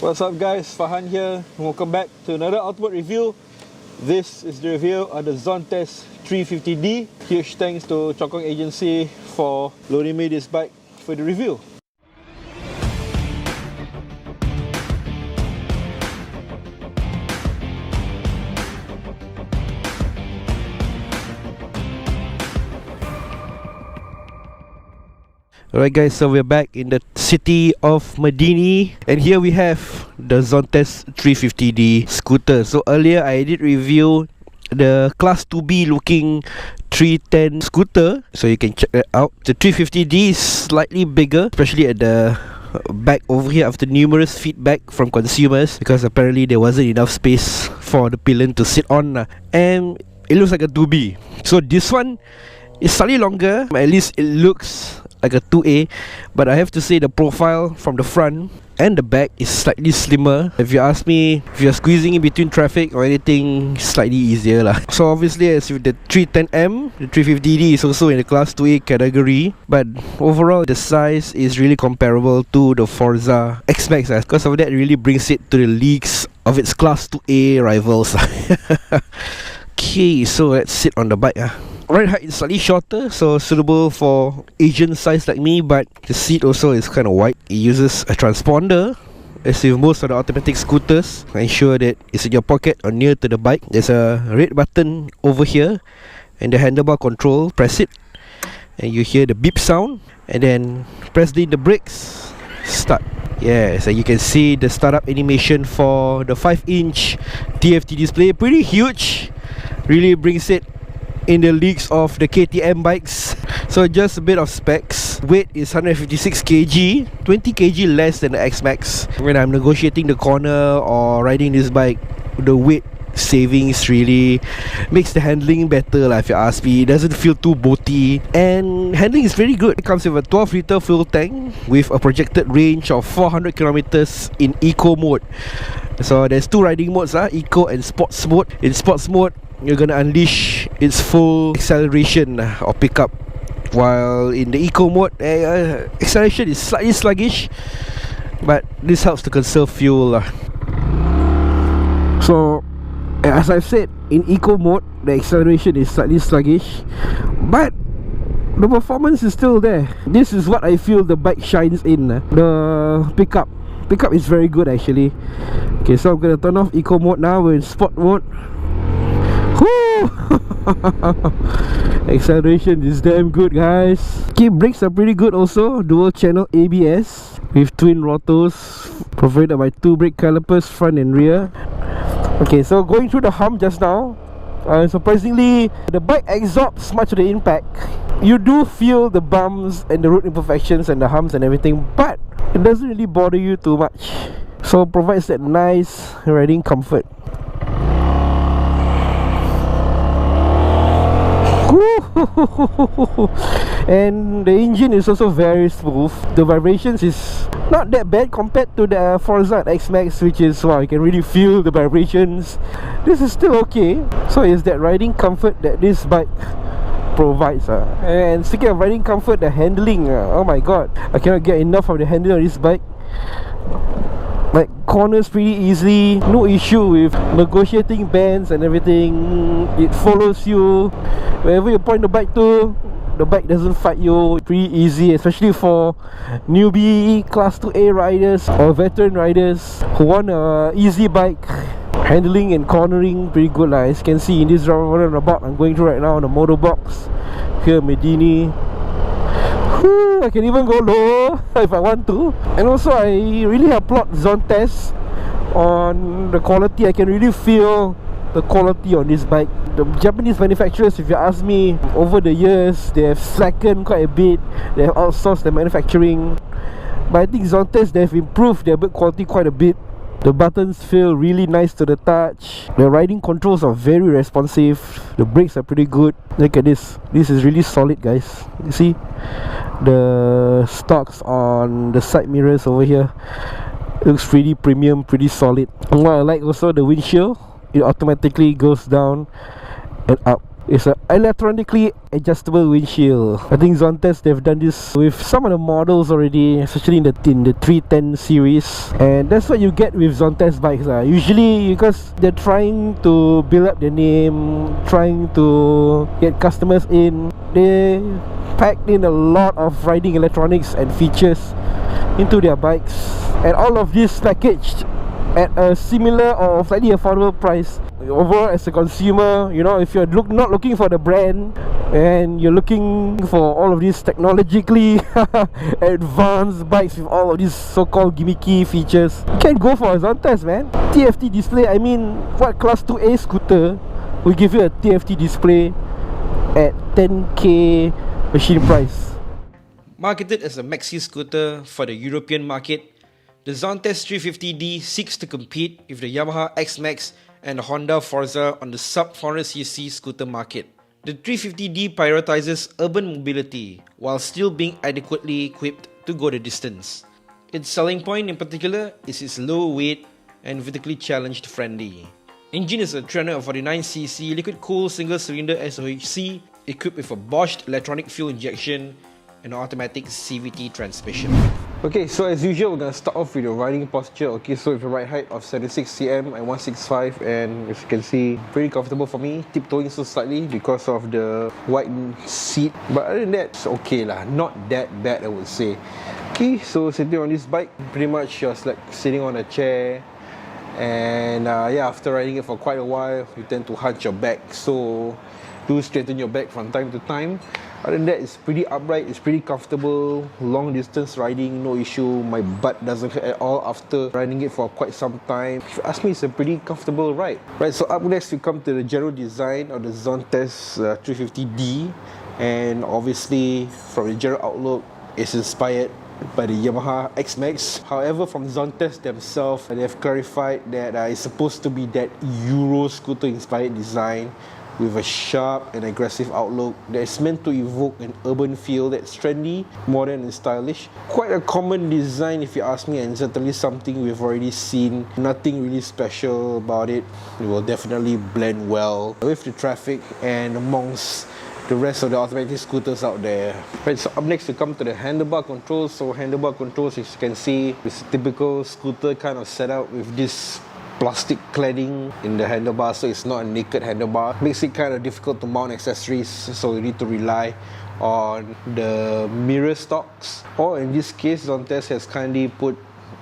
What's up guys, Fahan here. Welcome back to another Ultimate review. This is the review of the Zontes 350D. Huge thanks to Chokong Agency for loaning me this bike for the review. Alright guys, so we're back in the city of Medini, and here we have the Zontes 350D scooter. So earlier I did review the Class 2B looking 310 scooter, so you can check that out. The 350D is slightly bigger, especially at the back over here, after numerous feedback from consumers, because apparently there wasn't enough space for the pillion to sit on, and it looks like a 2B. So this one is slightly longer, at least it looks like a 2A, but I have to say the profile from the front and the back is slightly slimmer. If you ask me, if you're squeezing in between traffic or anything, slightly easier lah. So obviously, as with the 310M, the 350D is also in the Class 2A category, but overall the size is really comparable to the Forza X-Max. Because of that, it really brings it to the leagues of its Class 2A rivals. Okay, so let's sit on the bike. Ride height is slightly shorter, so suitable for Asian size like me, but the seat also is kind of wide. It uses a transponder, as with most of the automatic scooters. Ensure that it's in your pocket or near to the bike. There's a red button over here, and the handlebar control. Press it, and you hear the beep sound, and then press the brakes, start. Yeah, so you can see the startup animation for the 5-inch TFT display. Pretty huge, really brings it in the leagues of the KTM bikes. So just a bit of specs. Weight is 156 kg, 20 kg less than the X-Max. When I'm negotiating the corner or riding this bike, the weight savings really makes the handling better lah, if you ask me. It doesn't feel too boaty, and handling is very good. It comes with a 12-litre fuel tank with a projected range of 400 kilometers in eco mode. So there's two riding modes, eco and sports mode. In sports mode, you're gonna unleash its full acceleration or pickup, while in the eco mode, acceleration is slightly sluggish, but this helps to conserve fuel. So as I've said, in eco mode the acceleration is slightly sluggish, but the performance is still there. This is what I feel the bike shines in. The pickup is very good actually. Okay, so I'm gonna turn off eco mode now. We're in sport mode. Acceleration is damn good, guys. Okay, brakes are pretty good also. Dual channel ABS with twin rotors, provided by two brake calipers, front and rear. Okay, so going through the hump just now, surprisingly, the bike absorbs much of the impact. You do feel the bumps and the road imperfections and the humps and everything, but it doesn't really bother you too much. So it provides that nice riding comfort. And the engine is also very smooth. The vibrations is not that bad compared to the Forza X-Max, which is, wow, you can really feel the vibrations. This is still okay. So it's that riding comfort that this bike provides. And speaking of riding comfort, the handling, oh my god, I cannot get enough of the handling of this bike. Like, corners pretty easily, no issue with negotiating bends and everything. It follows you wherever you point the bike to. The bike doesn't fight you. Pretty easy, especially for newbie Class 2A riders or veteran riders who want a easy bike. Handling and cornering pretty good lah. As you can see in this roundabout I'm going through right now on the motor box here, Medini. I can even go low if I want to. And also, I really applaud Zontes on the quality. I can really feel the quality on this bike. The Japanese manufacturers, if you ask me, over the years they have slackened quite a bit. They have outsourced their manufacturing, but I think Zontes, they have improved their build quality quite a bit. The buttons feel really nice to the touch. The riding controls are very responsive. The brakes are pretty good. Look at this. This is really solid, guys. You see the stocks on the side mirrors over here. It looks pretty premium, pretty solid. And what I like also, the windshield, it automatically goes down and up. It's an electronically adjustable windshield. I think Zontes, they've done this with some of the models already, especially in the 310 series. And that's what you get with Zontes bikes. Usually, because they're trying to build up their name, trying to get customers in, they packed in a lot of riding electronics and features into their bikes. And all of this packaged at a similar or slightly affordable price. Overall, as a consumer, you know, if you're not looking for the brand and you're looking for all of these technologically advanced bikes with all of these so-called gimmicky features, you can go for a Zontes, man. TFT display, I mean, what class 2A scooter will give you a TFT display at 10k machine price? Marketed as a maxi scooter for the European market, the Zontes 350D seeks to compete with the Yamaha X-Max and the Honda Forza on the sub-400cc scooter market. The 350D prioritizes urban mobility while still being adequately equipped to go the distance. Its selling point in particular is its low weight and vertically challenged friendly. Engine is a 349cc liquid-cooled single-cylinder SOHC equipped with a Bosch electronic fuel injection and automatic CVT transmission. Okay, so as usual, we're going to start off with the riding posture. Okay, so with a ride height of 76 cm and 165, and as you can see, pretty comfortable for me. Tiptoeing so slightly because of the wide seat, but other than that, it's okay lah. Not that bad, I would say. Okay, so sitting on this bike, pretty much just like sitting on a chair. And yeah, after riding it for quite a while, you tend to hunch your back, so do straighten your back from time to time. Other than that, it's pretty upright, it's pretty comfortable. Long distance riding, no issue. My butt doesn't hurt at all after riding it for quite some time. If you ask me, it's a pretty comfortable ride. Right, so up next we come to the general design of the Zontes 350D. And obviously, from the general outlook, it's inspired by the Yamaha X-Max. However, from Zontes themselves, they have clarified that it's supposed to be that Euro scooter inspired design with a sharp and aggressive outlook that is meant to evoke an urban feel that's trendy, modern and stylish. Quite a common design if you ask me, and certainly something we've already seen. Nothing really special about it. It will definitely blend well with the traffic and amongst the rest of the automatic scooters out there. Right, so up next we come to the handlebar controls. So handlebar controls, as you can see, is a typical scooter kind of setup with this plastic cladding in the handlebar, so it's not a naked handlebar. Makes it kind of difficult to mount accessories, so you need to rely on the mirror stocks, or in this case Zontes has kindly put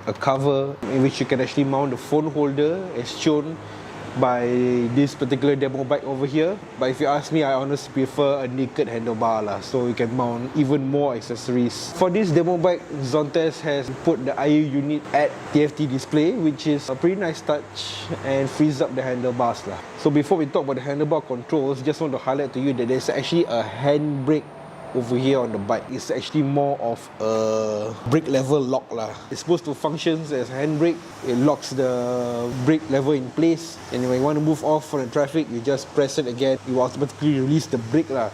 a cover in which you can actually mount the phone holder as shown by this particular demo bike over here. But if you ask me, I honestly prefer a naked handlebar lah, so you can mount even more accessories. For this demo bike, Zontes has put the IU unit at TFT display, which is a pretty nice touch and frees up the handlebars lah. So before we talk about the handlebar controls, just want to highlight to you that there's actually a handbrake over here on the bike. It's actually more of a brake level lock lah. It's supposed to function as a handbrake. It locks the brake lever in place, and when you want to move off from the traffic, you just press it again. You automatically release the brake lah.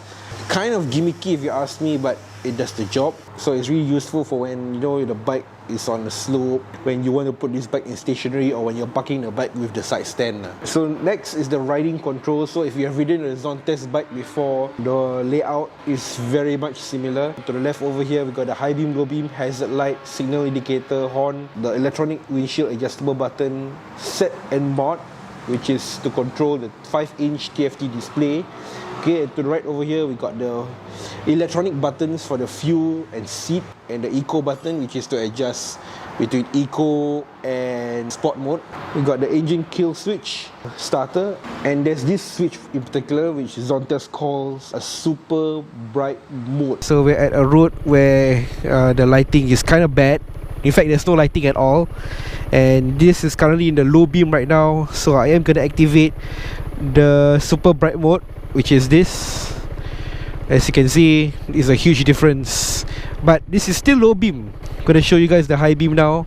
Kind of gimmicky if you ask me, but it does the job. So it's really useful for when you know the bike is on the slope, when you want to put this bike in stationary, or when you're parking the bike with the side stand. So next is the riding control. So if you have ridden a Zontes bike before, the layout is very much similar. To the left over here, we got the high beam, low beam, hazard light, signal indicator, horn, the electronic windshield adjustable button, set and mod, which is to control the 5-inch TFT display. Okay, and to the right over here, we got the electronic buttons for the fuel and seat, and the eco button, which is to adjust between eco and sport mode. We got the engine kill switch, starter, and there's this switch in particular which Zontes calls a super bright mode. So we're at a road where the lighting is kind of bad. In fact, there's no lighting at all, and this is currently in the low beam right now, so I am going to activate the super bright mode, which is this. As you can see, it's a huge difference, but this is still low beam. I'm going to show you guys the high beam now,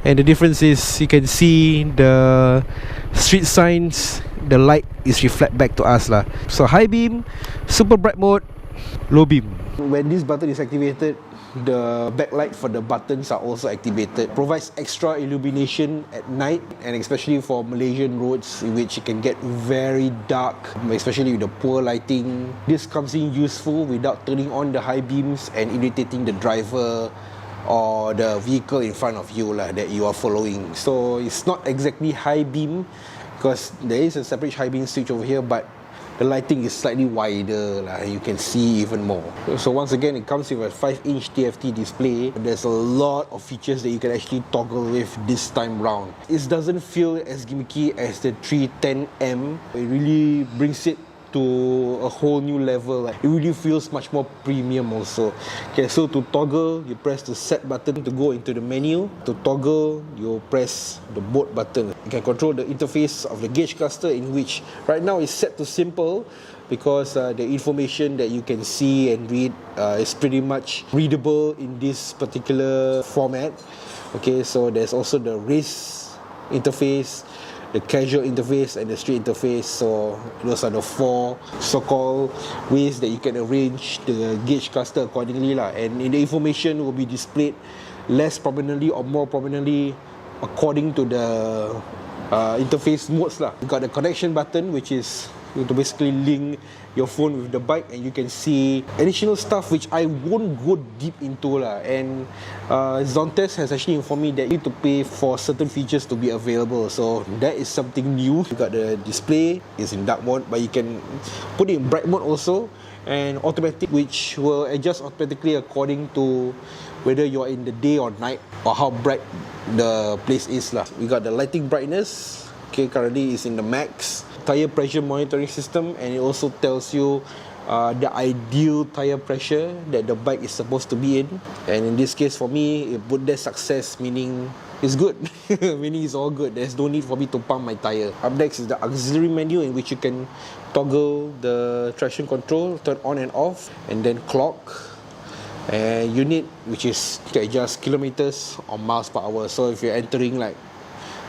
and the difference is you can see the street signs, the light is reflect back to us lah. So high beam, super bright mode, low beam. When this button is activated, the backlight for the buttons are also activated. Provides extra illumination at night, and especially for Malaysian roads in which it can get very dark, especially with the poor lighting. This comes in useful without turning on the high beams and irritating the driver or the vehicle in front of you that you are following. So it's not exactly high beam, because there is a separate high beam switch over here, but the lighting is slightly wider, you can see even more. So once again, it comes with a 5-inch TFT display. There's a lot of features that you can actually toggle with this time round. It doesn't feel as gimmicky as the 310M. It really brings it to a whole new level. It really feels much more premium also. Okay, so to toggle, you press the set button to go into the menu. To toggle, you press the boat button. You can control the interface of the gauge cluster, in which right now is set to simple, because the information that you can see and read is pretty much readable in this particular format. Okay, so there's also the race interface, the casual interface, and the street interface. So those are the 4 so-called ways that you can arrange the gauge cluster accordingly and the information will be displayed less prominently or more prominently according to the interface modes You got the connection button, which is to basically link your phone with the bike, and you can see additional stuff which I won't go deep into and Zontes has actually informed me that you need to pay for certain features to be available, so that is something new. You got the display is in dark mode, but you can put it in bright mode also, and automatic, which will adjust automatically according to whether you're in the day or night or how bright the place is We got the lighting brightness, okay, currently is in the max. Tire pressure monitoring system, and it also tells you the ideal tire pressure that the bike is supposed to be in, and in this case for me, it put that success, meaning it's good. Meaning it's all good. There's no need for me to pump my tire. Up next is the auxiliary menu, in which you can toggle the traction control, turn on and off, and then clock and unit, which is to adjust kilometers or miles per hour. So if you're entering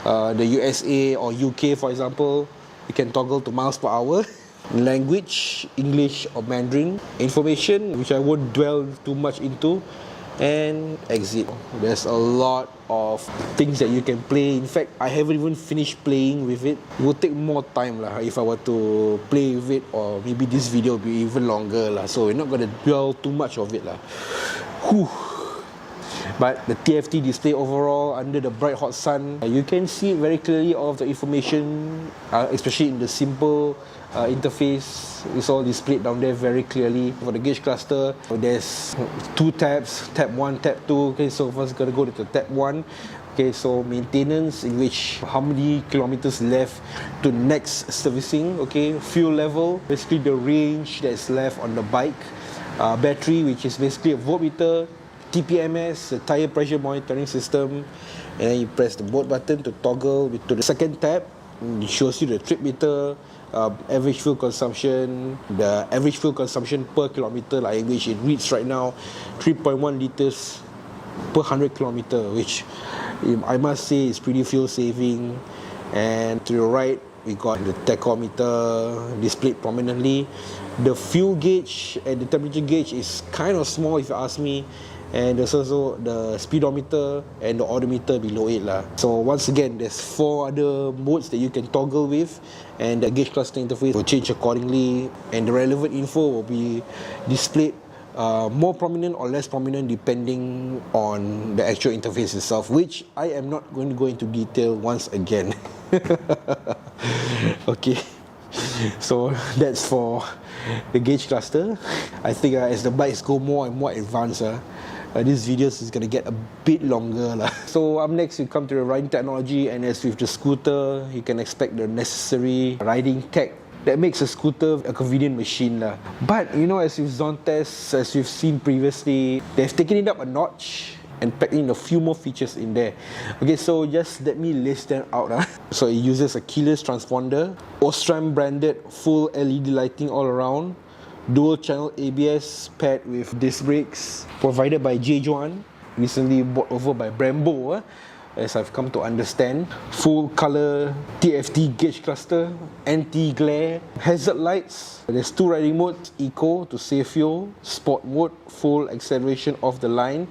the USA or UK, for example, you can toggle to miles per hour. Language, English or Mandarin. Information, which I won't dwell too much into. And exit. There's a lot of things that you can play. In fact, I haven't even finished playing with it. It will take more time if I were to play with it, or maybe this video will be even longer so we're not going to dwell too much of it Whew. But the TFT display overall, under the bright hot sun, you can see very clearly all of the information, especially in the simple interface. It's all displayed down there very clearly. For the gauge cluster, there's 2 tabs, tab 1, tab 2. Okay, so first gotta go to the tab 1. Okay, so maintenance, in which how many kilometers left to next servicing. Okay, fuel level, basically the range that's left on the bike. Battery, which is basically a voltmeter. TPMS, the tire pressure monitoring system, and then you press the boat button to toggle to the second tab. It shows you the trip meter, average fuel consumption, the average fuel consumption per kilometer, which it reads right now 3.1 liters per 100 kilometer, which I must say is pretty fuel saving. And to the right, we got the tachometer displayed prominently. The fuel gauge and the temperature gauge is kind of small if you ask me. And there's also the speedometer and the odometer below it So once again, there's 4 other modes that you can toggle with, and the gauge cluster interface will change accordingly, and the relevant info will be displayed more prominent or less prominent depending on the actual interface itself, which I am not going to go into detail once again. Okay, so that's for the gauge cluster. I think as the bikes go more and more advanced, this video is going to get a bit longer So up next, we come to the riding technology, and as with the scooter, you can expect the necessary riding tech that makes a scooter a convenient machine But as with Zontes, as we've seen previously, they've taken it up a notch and packed in a few more features in there. Okay, so just let me list them out So it uses a keyless transponder, Osram branded full LED lighting all around, dual channel ABS paired with disc brakes, provided by J-Juan, recently bought over by Brembo. as I've come to understand. Full color TFT gauge cluster, anti-glare, hazard lights. There's 2 riding modes, Eco to save fuel, Sport mode, full acceleration off the line.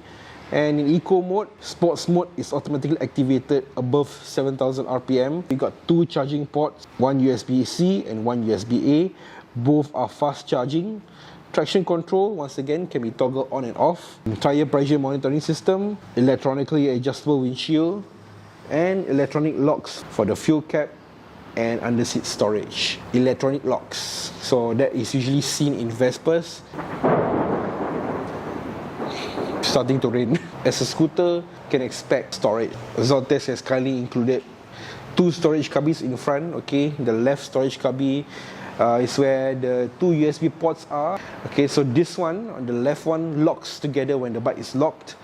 And in Eco mode, Sports mode is automatically activated above 7,000 RPM. We got 2 charging ports, one USB-C and one USB-A. Both are fast charging. Traction control, once again, can be toggled on and off. Tire pressure monitoring system, electronically adjustable windshield, and electronic locks for the fuel cap and under-seat storage. Electronic locks. So that is usually seen in Vespers. Starting to rain. As a scooter, can expect storage. Zontes has kindly included 2 storage cubbies in front. Okay, the left storage cubby is where the 2 USB ports are. Okay, so this one, on the left one, locks together when the bike is locked,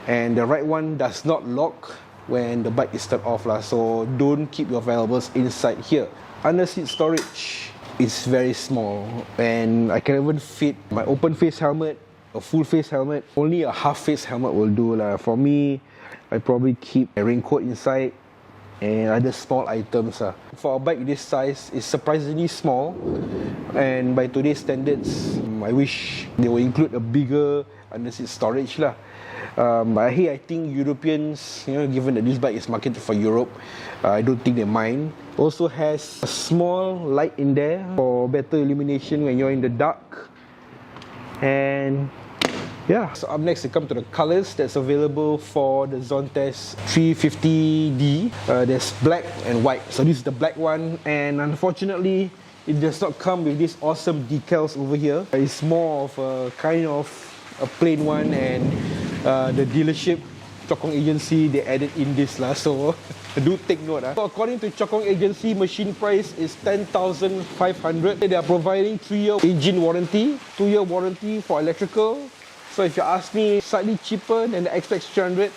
and the right one does not lock when the bike is turned off lah. So don't keep your valuables inside here. Under seat storage is very small, and I can even fit my open face helmet, a full face helmet. Only a half face helmet will do lah. For me, I probably keep a raincoat inside and other small items. For a bike this size, it's surprisingly small, and by today's standards, I wish they will include a bigger under-seat storage lah. But hey, I think Europeans, given that this bike is marketed for Europe, I don't think they mind. Also has a small light in there for better illumination when you're in the dark. And yeah, so up next we come to the colors that's available for the Zontes 350D. There's black and white. So this is the black one, and unfortunately it does not come with these awesome decals over here. It's more of a kind of a plain one, and the dealership Chokong Agency, they added in this lah. So do take note. So according to Chokong Agency, machine price is 10,500. They are providing 3-year engine warranty, 2-year warranty for electrical. So if you ask me, slightly cheaper than the XPEX 300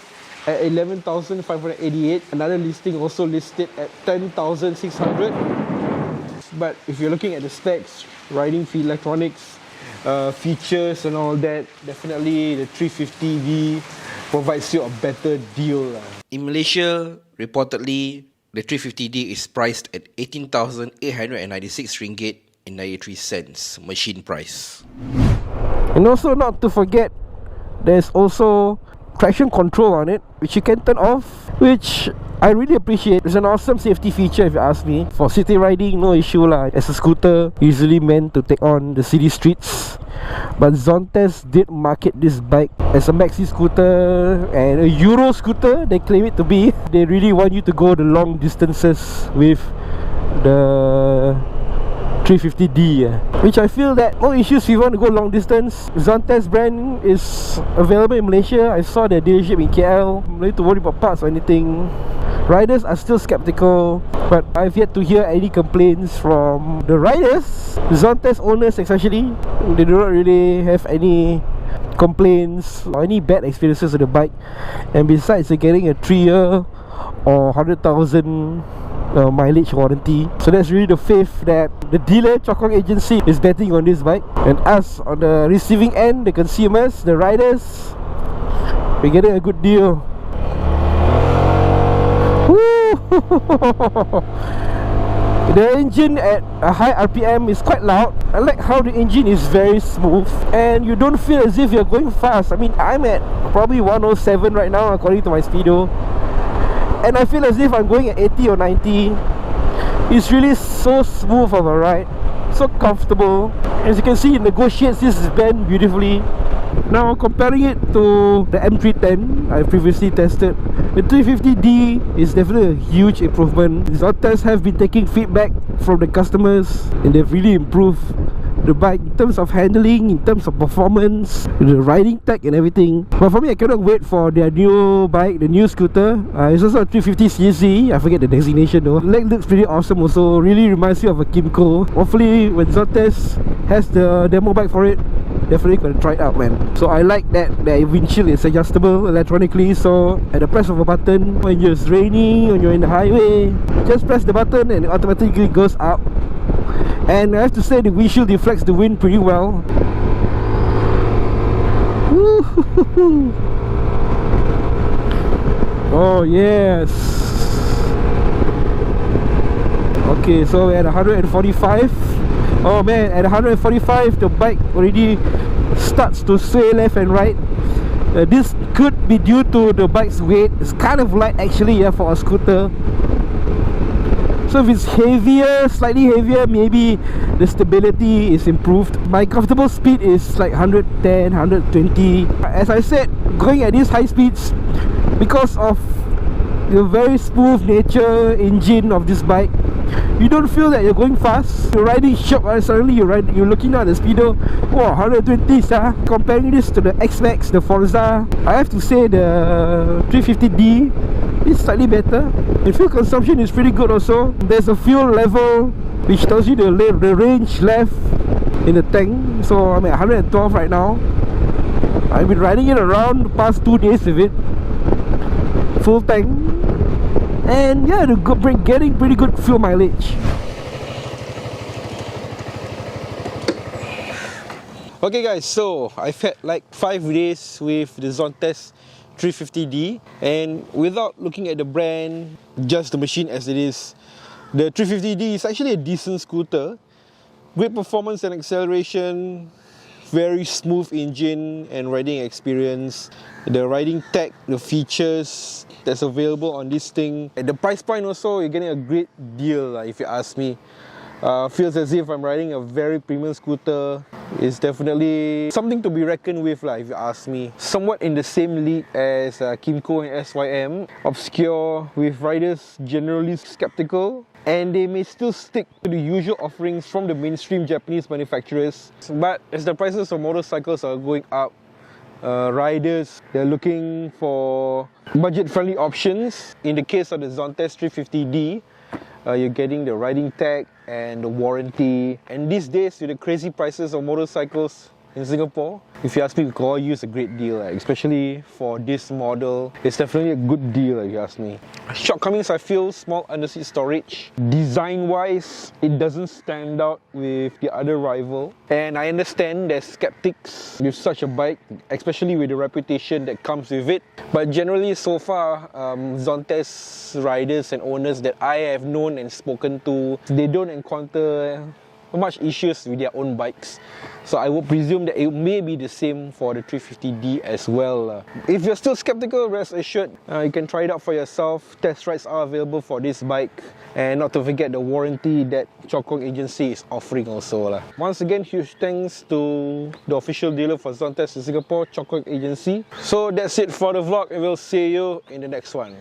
at 11,588. Another listing also listed at 10,600. But if you're looking at the specs, riding feel, electronics, features and all that, definitely the 350D provides you a better deal. In Malaysia, reportedly, the 350D is priced at 18,896 ringgit and 93 cents machine price. And also, not to forget, there's also traction control on it, which you can turn off, which I really appreciate. It's an awesome safety feature if you ask me. For city riding, no issue lah. As a scooter, usually meant to take on the city streets. But Zontes did market this bike as a maxi scooter and a Euro scooter, they claim it to be. They really want you to go the long distances with the 350D, which I feel that no issues if you want to go long distance. Zontes brand is available in Malaysia. I saw their dealership in KL. No need to worry about parts or anything. Riders are still skeptical, but I've yet to hear any complaints from the riders. Zontes owners especially, they do not really have any complaints or any bad experiences with the bike. And besides, they're getting a 3-year or 100,000 mileage warranty. So that's really the faith that the dealer Chokong Agency is betting on this bike. And us on the receiving end, the consumers, the riders, we're getting a good deal. The engine at a high RPM is quite loud. I like how the engine is very smooth and you don't feel as if you're going fast. I mean, I'm at probably 107 right now according to my speedo, and I feel as if I'm going at 80 or 90. It's really so smooth of a ride, so comfortable. As you can see, it negotiates this bend beautifully. Now comparing it to the M310 I previously tested, the 350D is definitely a huge improvement. Zontes have been taking feedback from the customers and they've really improved the bike in terms of handling, in terms of performance, the riding tech and everything. But for me, I cannot wait for their new bike, the new scooter. It's also a 350cc, I forget the designation though. The leg looks pretty awesome also, really reminds me of a Kimco. Hopefully when Zontes has the demo bike for it, definitely gonna try it out, man. So I like that the windshield is adjustable electronically, so at the press of a button, when it's raining, when you're in the highway, just press the button and it automatically goes up. And I have to say the windshield deflects the wind pretty well. Oh yes. Okay, so at 145. Oh man, at 145 the bike already starts to sway left and right. This could be due to the bike's weight. It's kind of light actually, yeah, for a scooter. So if it's heavier, slightly heavier, maybe the stability is improved. My comfortable speed is like 110, 120. As I said, going at these high speeds, because of the very smooth nature engine of this bike, you don't feel that you're going fast. You're riding short, and suddenly you're looking at the speedo. Wow, 120, comparing this to the X-Max, the Forza, I have to say the 350D is slightly better. The fuel consumption is pretty good also. There's a fuel level which tells you the range left in the tank. So I'm at 112 right now. I've been riding it around the past 2 days with it, full tank, and yeah, getting pretty good fuel mileage. Okay guys, so I've had like 5 days with the Zontes 350D, and without looking at the brand, just the machine as it is, the 350D is actually a decent scooter. Great performance and acceleration, very smooth engine and riding experience. The riding tech, the features that's available on this thing. At the price point also, you're getting a great deal if you ask me. Feels as if I'm riding a very premium scooter. It's definitely something to be reckoned with if you ask me. Somewhat in the same league as Kimco and SYM. Obscure, with riders generally skeptical, and they may still stick to the usual offerings from the mainstream Japanese manufacturers. But as the prices of motorcycles are going up, riders, they're looking for budget-friendly options. In the case of the Zontes 350D, you're getting the riding tech and the warranty. And these days, with the crazy prices of motorcycles in Singapore, if you ask me, we could all use a great deal, especially for this model. It's definitely a good deal if you ask me. Shortcomings, I feel: small underseat storage. Design-wise, it doesn't stand out with the other rival. And I understand there's skeptics with such a bike, especially with the reputation that comes with it. But generally, so far, Zontes riders and owners that I have known and spoken to, they don't encounter much issues with their own bikes. So I would presume that it may be the same for the 350D as well. If you're still skeptical, rest assured, you can try it out for yourself. Test rides are available for this bike. And not to forget the warranty that Chokong Agency is offering also. Once again, huge thanks to the official dealer for Zontes in Singapore, Chokong Agency. So that's it for the vlog, and we'll see you in the next one.